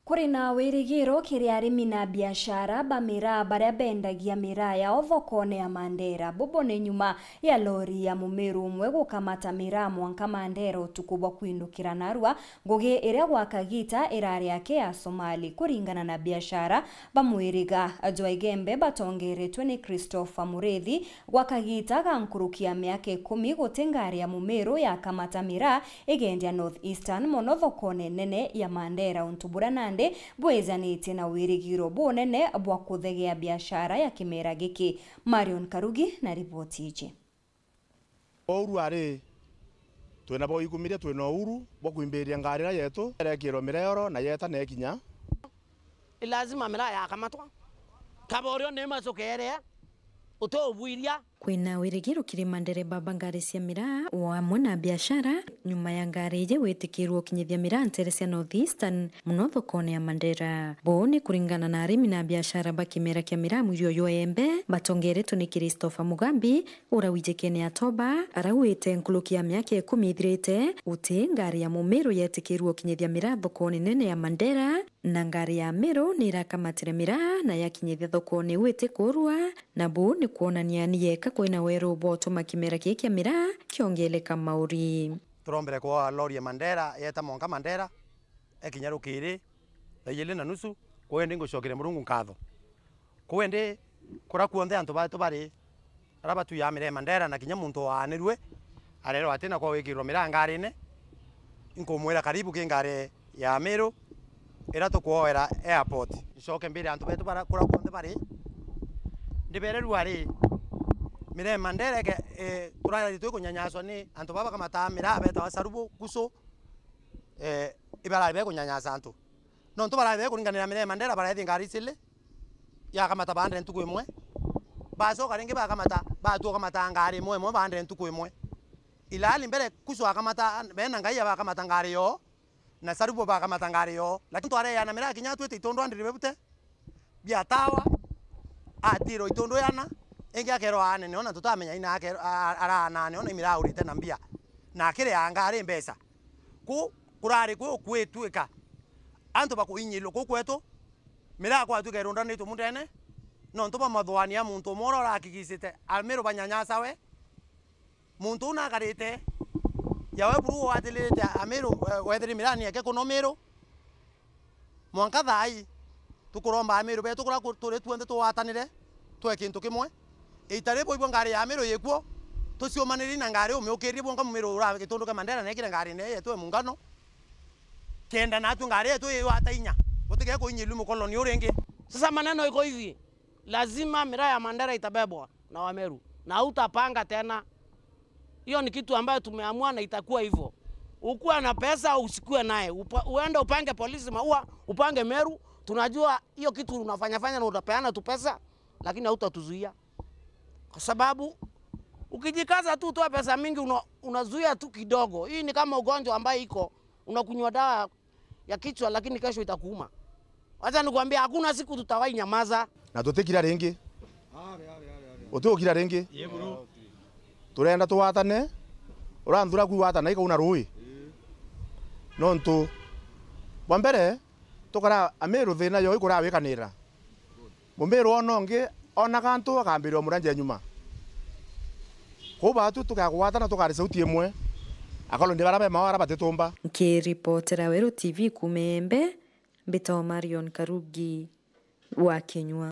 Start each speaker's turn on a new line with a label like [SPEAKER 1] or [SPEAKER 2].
[SPEAKER 1] Kuri na wirigiro kiria arimi na biashara ba miraa baria bendagia miraa yao thokone ya Mandera bobone nyuma ya lori ya mumiru umwe gukamata miraa mwanka Mandera utuku bwa kuindukira Narua ngugi iria gwa Kagita irari yake ya Somali. Kuringana na biashara bamwiriga Jwaigembe batongeretwe ni Christopher Mureithi gwa Kagita gankurukia miaka 10 gutengari ya mumiru ya kamata miraa igendia North Eastern mono thokone nene ya Mandera untubura Nandi bwezanite na wirigiro bonene bwa kuthegea biashara ya kimera giki. Marion Karugi na ripoti ije.
[SPEAKER 2] Ouru ari twena bo ikumire twena ouru bwa kuimberia ngarira yetu erekiro mirero na yeta na ekinya
[SPEAKER 3] lazima mira yakamatwa kaborio ne macokere utobuiria
[SPEAKER 4] kwina wirigiro kiri Mandera baba ngari cia miraa wa mwana biashara nyuma ya ngari je witikirwo kinyithia miraa ntere cia North Eastern muno thokone ya Mandera. Boni kuringana na arimi na biashara bakimera kia miraa mwirio yoembe batongeretwo ni Christopher Mugambi urawijekene atoba arawite nkulukia miaka 10 ithirite uti ngari ya mumiru yetikirwo kinyithia miraa thokone nene ya Mandera na ngari ya miru ni irakamatire miraa na yakinyithia thokone wite kurwa na bu ni kuonania niyeka kwina weru boto makimera kia miraa kiongeleka mauri.
[SPEAKER 5] Turombere kwa lori ya Mandera yeta monka Mandera ekinyarukiri thayile na nusu kwende ngucokere murungu nkatho kwende kura kuonde antu batu bari arabatu ya mire Mandera na kinya muntu wanirwe arero atena kwa wikirwo miraa ngarine inkumwira karibu kingare ya Meru era tukuoera airport icoke mbere antu betu bara kura kuonde bari ndibererwa ari mire Mandera ke turari tu kunyanyaswa ni antu baba kama ta miraa beta wasarubu kuso ibara be kunyanyasa antu no ntu bara be kuringanira mire Mandera bara ethi ngari sile ya kama ta bande ntuku imwe baso karingi ba kama ta ba tu kama ta ngari imwe imwe bande ntuku imwe ilali mbere kuso kama ta bena ngai ya kama ta ngari yo na sarubu ba kama ta ngari yo lakini tware ya na miraa kinya tu itondo andire bute bia tawa atiro itondo yana engia kero ane ne ona tutamenya ina akero ara nane ona miraa urite na mbia na kire angare mbesa ku kurari ku kwetweka antu bakuinyilo ku kwetu miraa kwa tuke ronda ni tumundene no ntuba mathwani ya muntu moro rakikisite almero banyanyasa we muntu una karite yawe buru watilite amero wetheri miraa ni yake kuno mero mwanka thai tukuromba amero betu kura turi tuende tuwatanire twe kintu kimwe itare boibo ngari ya Meru yekuo tuciomaniri na ngari umeukirie bonga Meru ura gitundu ka Mandera nekire ngari ne yetu mungano kenda na tu ngari yetu watainya botige kuinyilu mukoloni urengi.
[SPEAKER 3] Sasa maneno iko hivi, lazima miraa ya Mandera itabebwa na wa Meru na utapanga tena. Hiyo ni kitu ambayo tumeamua na itakuwa hivyo. Ukuwa na pesa usikue naye, uende upange polisi maua, upange Meru. Tunajua hiyo kitu unafanya na utapeana tu pesa, lakini hautatuzuia. Kwa sababu ukijikaza tu toa pesa mingi unazuia tu kidogo. Hii ni kama ugonjwa ambaye iko unakunywa dawa ya kichwa lakini kesho itakuuma. Acha nikwambia hakuna siku tutawai nyamaza.
[SPEAKER 2] na tutikira ringi utukira ringi turenda tuwatane uranthura kuwatana ikauna rui no ntu wa mbere tukara Ameru thina yo ikura wikanira mumiru onongi ona kantu akambirwo muranje nyuma kuba tu tukagwatana tukari sauti imwe akalo ndi barabe mawara batetumba.
[SPEAKER 4] Nkiripotera Weru TV kumembe mbito Marion Karugi wa Kenywa.